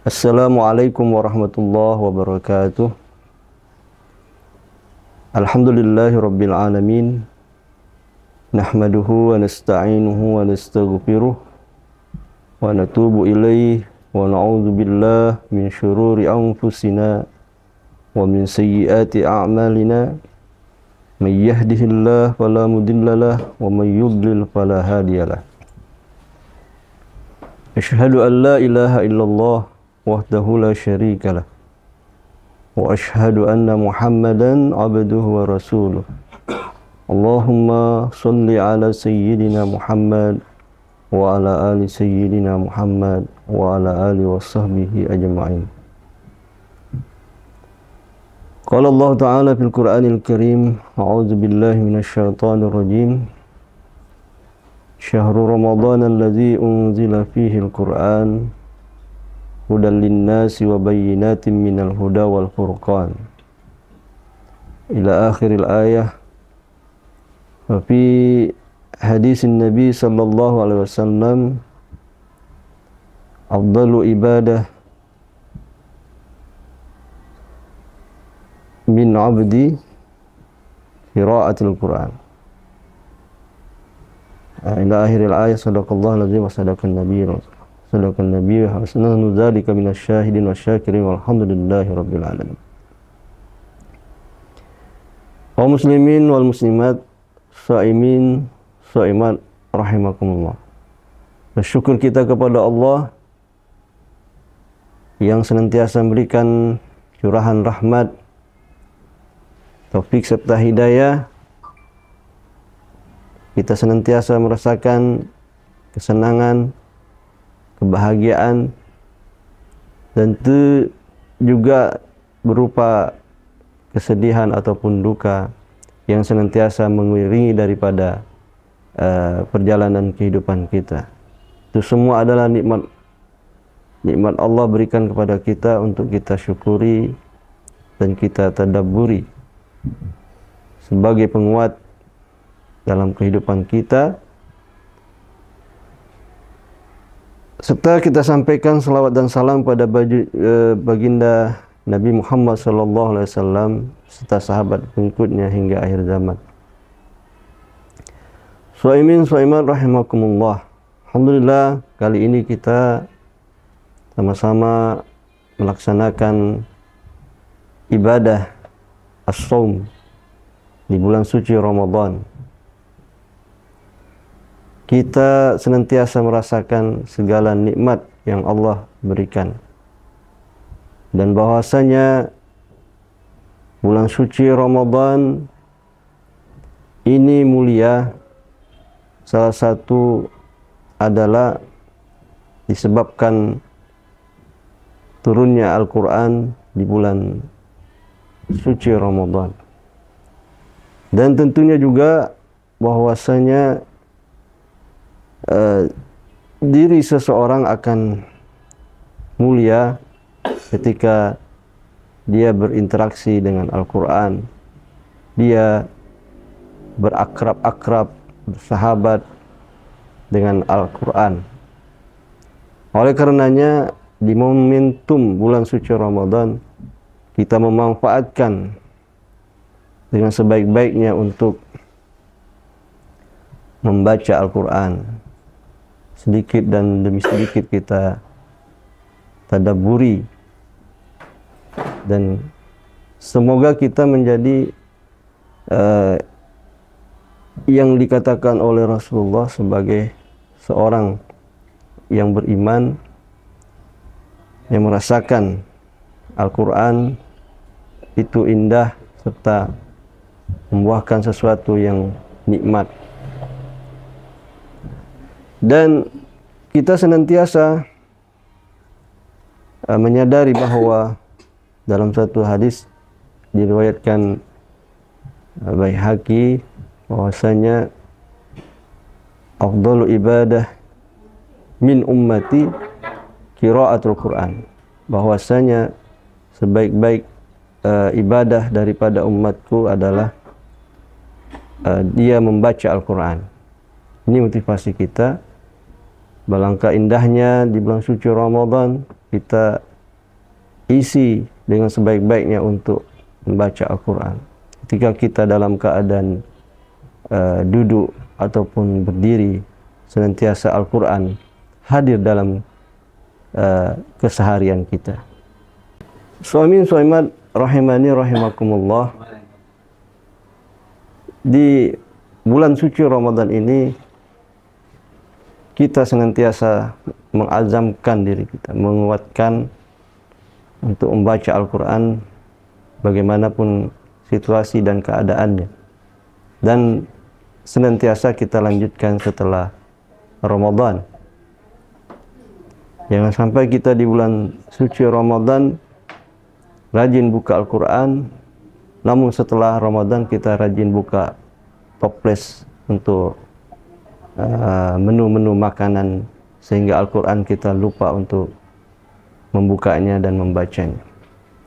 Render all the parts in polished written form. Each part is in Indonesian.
Assalamualaikum warahmatullahi wabarakatuh. Alhamdulillahi rabbil alamin. Nahmaduhu wa nasta'inuhu wa nastaghfiruh wa natubu ilaihi wa na'udzu billahi min syururi anfusina wa min sayyiati a'malina. May yahdihillahu fala mudilla lahu wa may yudlil fala hadiyalah. Asyhadu an la ilaha illallah wahdahu la syarika lah. Wa asyhadu anna Muhammadan abduhu wa rasuluh. Allahumma salli ala sayyidina Muhammad wa ala ali sayyidina Muhammad wa ala ali wa sahbihi ajma'in. Qala Allah Ta'ala fil Qur'anil Karim, a'udzu billahi minasy syaithanir rajim. Syahrul Ramadan alladzi unzila fihi al-Qur'an hudan lin-nasi wa bayyinatin minal huda wal furqan. Ila akhiril ayah. Wa fi hadisin Nabi sallallahu alaihi wasallam, afdalu ibadah min abdi qiraatul Qur'an. Ila akhiril ayah. Sadaqallahu alazim wa sadaqan nabiyyu. Sadaqan nabiyyu wa nahnu dzalika minasyahidin wasyakirin walhamdulillahi rabbil alamin. Kaum muslimin wal muslimat, shaimin, shaimat rahimakumullah. Bersyukur kita kepada Allah yang senantiasa memberikan curahan rahmat, taufik serta hidayah. Kita senantiasa merasakan kesenangan, kebahagiaan, dan itu juga berupa kesedihan ataupun duka yang senantiasa mengiringi daripada perjalanan kehidupan kita. Itu semua adalah nikmat Allah berikan kepada kita untuk kita syukuri dan kita tadabburi sebagai penguat dalam kehidupan kita, serta kita sampaikan salawat dan salam pada baginda Nabi Muhammad sallallahu alaihi wasallam serta sahabat pengikutnya hingga akhir zaman. Shaimin shaimat rahimakumullah. Alhamdulillah, kali ini kita sama-sama melaksanakan ibadah as-shaum di bulan suci Ramadan. Kita senantiasa merasakan segala nikmat yang Allah berikan, dan bahwasanya bulan suci Ramadan ini mulia. Salah satu adalah disebabkan turunnya Al-Quran di bulan suci Ramadan, dan tentunya juga bahwasanya diri seseorang akan mulia ketika dia berinteraksi dengan Al-Quran, dia berakrab-akrab, bersahabat dengan Al-Quran. Oleh karenanya, di momentum bulan suci Ramadan, kita memanfaatkan dengan sebaik-baiknya untuk membaca Al-Quran. Sedikit dan demi sedikit kita tadabburi, dan semoga kita menjadi yang dikatakan oleh Rasulullah sebagai seorang yang beriman, yang merasakan Al-Quran itu indah serta membuahkan sesuatu yang nikmat. Dan kita senantiasa menyadari bahwa dalam satu hadis diriwayatkan Baihaqi, bahwasanya afdalu ibadah min ummati qiraatul Quran, bahwasanya sebaik-baik ibadah daripada umatku adalah dia membaca Al-Quran. Ini motivasi kita. Balangkah indahnya di bulan suci Ramadan kita isi dengan sebaik-baiknya untuk membaca Al-Quran. Ketika kita dalam keadaan duduk ataupun berdiri, senantiasa Al-Quran hadir dalam keseharian kita. Suamin suaimat rahimani rahimakumullah. Di bulan suci Ramadan ini kita senantiasa mengazamkan diri kita, menguatkan untuk membaca Al-Quran bagaimanapun situasi dan keadaannya, dan senantiasa kita lanjutkan setelah Ramadan. Jangan sampai kita di bulan suci Ramadan rajin buka Al-Quran, namun setelah Ramadan kita rajin buka toples untuk menu-menu makanan, sehingga Al-Quran kita lupa untuk membukanya dan membacanya.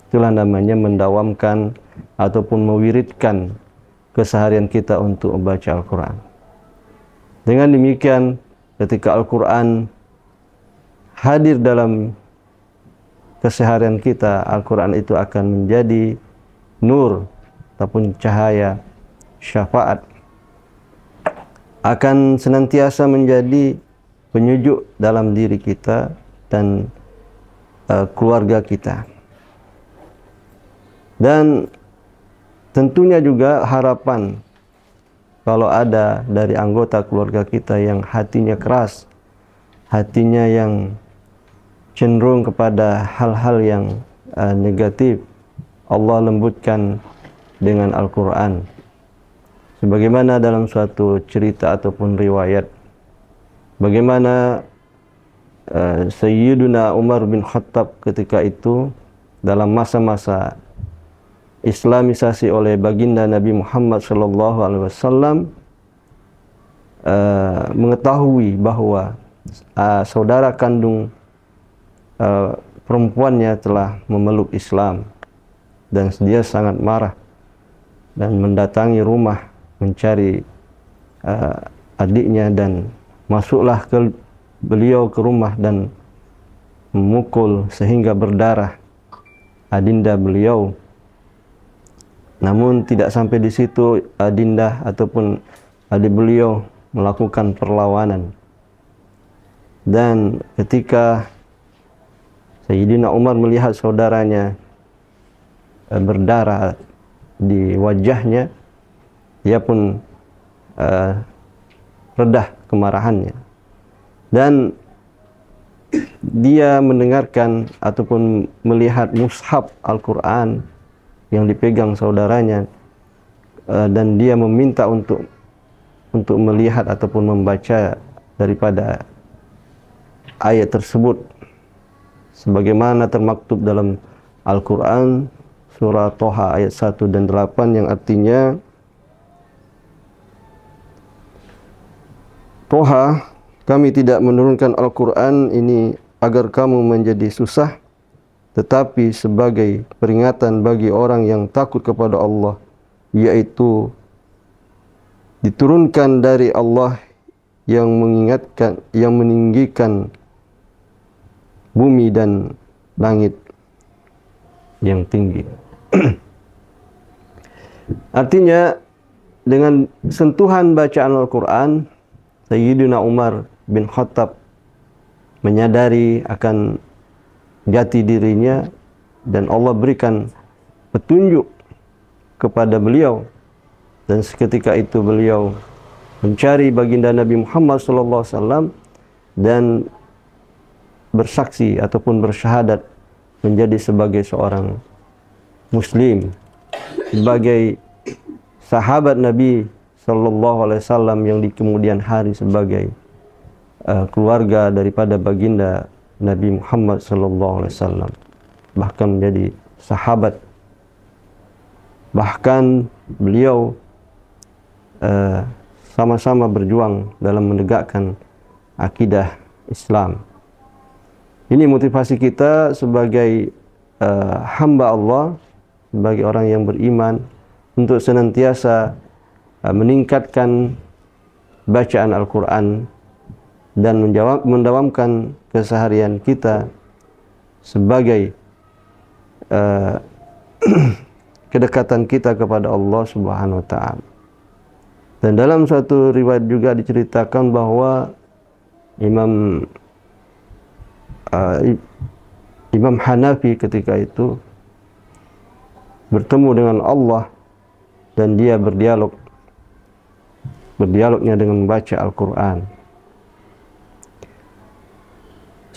Itulah namanya mendawamkan ataupun mewiridkan keseharian kita untuk membaca Al-Quran. Dengan demikian, ketika Al-Quran hadir dalam keseharian kita, Al-Quran itu akan menjadi nur ataupun cahaya syafaat, akan senantiasa menjadi penyejuk dalam diri kita dan keluarga kita. Dan tentunya juga harapan kalau ada dari anggota keluarga kita yang hatinya keras, hatinya yang cenderung kepada hal-hal yang negatif, Allah lembutkan dengan Al-Quran. Sebagaimana dalam suatu cerita ataupun riwayat, bagaimana Sayyiduna Umar bin Khattab ketika itu dalam masa-masa Islamisasi oleh baginda Nabi Muhammad SAW mengetahui bahwa saudara kandung perempuannya telah memeluk Islam, dan dia sangat marah dan mendatangi rumah mencari adiknya, dan masuklah beliau ke rumah dan memukul sehingga berdarah adinda beliau. Namun tidak sampai di situ, adinda ataupun adik beliau melakukan perlawanan, dan ketika Sayyidina Umar melihat saudaranya berdarah di wajahnya, dia pun redah kemarahannya, dan dia mendengarkan ataupun melihat mushaf Al-Quran yang dipegang saudaranya, dan dia meminta untuk melihat ataupun membaca daripada ayat tersebut, sebagaimana termaktub dalam Al-Quran surah Toha ayat 1 dan 8, yang artinya, Toha, kami tidak menurunkan Al-Quran ini agar kamu menjadi susah, tetapi sebagai peringatan bagi orang yang takut kepada Allah, yaitu diturunkan dari Allah yang mengingatkan, yang meninggikan bumi dan langit yang tinggi. Artinya, dengan sentuhan bacaan Al-Quran, Sayyidina Umar bin Khattab menyadari akan jati dirinya, dan Allah berikan petunjuk kepada beliau, dan seketika itu beliau mencari baginda Nabi Muhammad SAW dan bersaksi ataupun bersyahadat menjadi sebagai seorang Muslim, sebagai sahabat Nabi SAW yang di kemudian hari sebagai keluarga daripada baginda Nabi Muhammad SAW, bahkan menjadi sahabat. Bahkan beliau sama-sama berjuang dalam menegakkan akidah Islam. Ini motivasi kita sebagai hamba Allah, sebagai orang yang beriman, untuk senantiasa meningkatkan bacaan Al-Quran dan mendawamkan keseharian kita sebagai uh, kedekatan kita kepada Allah Subhanahu wa taala. Dan dalam suatu riwayat juga diceritakan bahwa Imam Hanafi ketika itu bertemu dengan Allah dan dia berdialognya dengan membaca Al-Quran.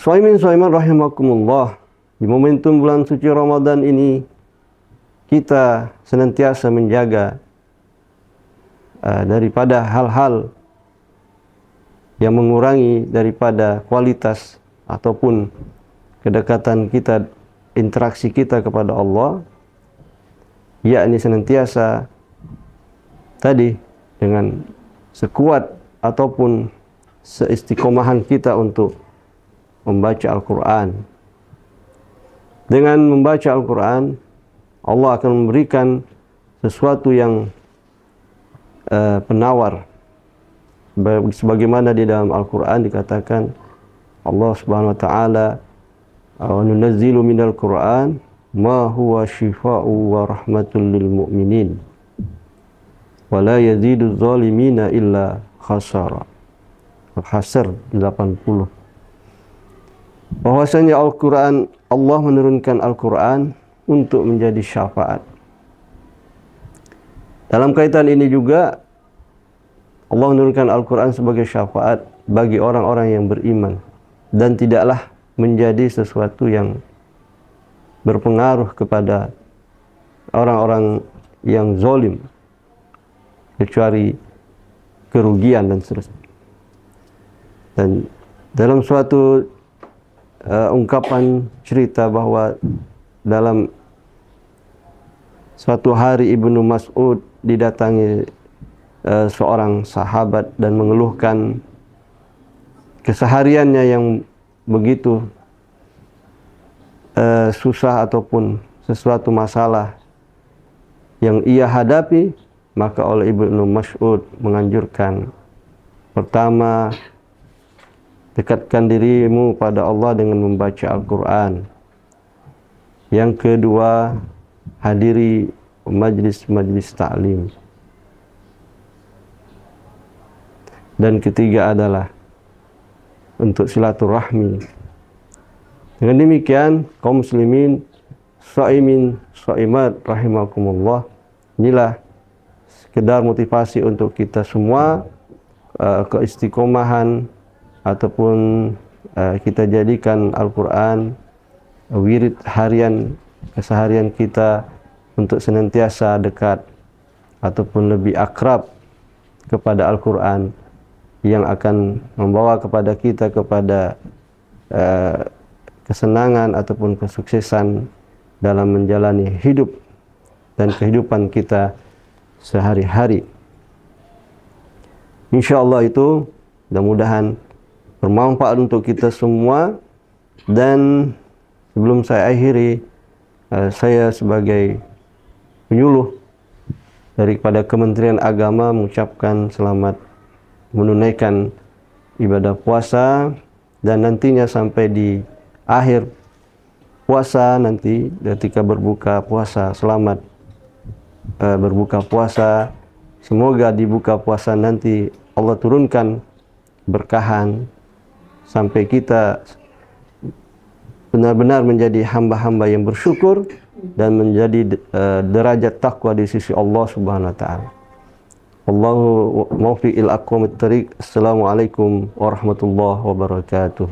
Suaimin rahimakumullah, di momentum bulan suci Ramadan ini kita senantiasa menjaga daripada hal-hal yang mengurangi daripada kualitas ataupun kedekatan kita, interaksi kita kepada Allah, yakni senantiasa tadi dengan sekuat ataupun seistiqomahan kita untuk membaca Al-Quran. Dengan membaca Al-Quran, Allah akan memberikan sesuatu yang penawar. Sebagaimana di dalam Al-Quran dikatakan Allah Subhanahu wa taala, "Wa nunazzilu minal Qur'an ma huwa shifaa'u wa rahmatul lil mu'minin wa la yazidu zalimina illa khasara." Al-Hasr 80. Bahwasanya Al-Quran, Allah menurunkan Al-Quran untuk menjadi syafaat. Dalam kaitan ini juga Allah menurunkan Al-Quran sebagai syafaat bagi orang-orang yang beriman dan tidaklah menjadi sesuatu yang berpengaruh kepada orang-orang yang zalim kecuali kerugian dan seterusnya. Dan dalam suatu ungkapan cerita bahwa dalam suatu hari Ibnu Mas'ud didatangi seorang sahabat dan mengeluhkan kesehariannya yang begitu susah ataupun sesuatu masalah yang ia hadapi, maka oleh Ibnu Mas'ud menganjurkan, pertama, dekatkan dirimu pada Allah dengan membaca Al-Quran. Yang kedua, hadiri majlis-majlis ta'lim. Dan ketiga adalah untuk silaturahmi. Dengan demikian, kaum muslimin, shaimin, shaimat rahimakumullah, inilah sekedar motivasi untuk kita semua, keistiqomahan ataupun kita jadikan Al-Quran wirid harian keseharian kita untuk senantiasa dekat ataupun lebih akrab kepada Al-Quran yang akan membawa kepada kita kepada kesenangan ataupun kesuksesan dalam menjalani hidup dan kehidupan kita sehari-hari. InsyaAllah itu mudah-mudahan bermanfaat untuk kita semua. Dan sebelum saya akhiri, saya sebagai penyuluh daripada Kementerian Agama mengucapkan selamat menunaikan ibadah puasa, dan nantinya sampai di akhir puasa nanti ketika berbuka puasa, selamat berbuka puasa. Semoga di buka puasa nanti Allah turunkan berkahan sampai kita benar-benar menjadi hamba-hamba yang bersyukur dan menjadi derajat takwa di sisi Allah Subhanahu wa taala. Wallahu muwaffiq ila aqwamit thariq. Assalamualaikum warahmatullahi wabarakatuh.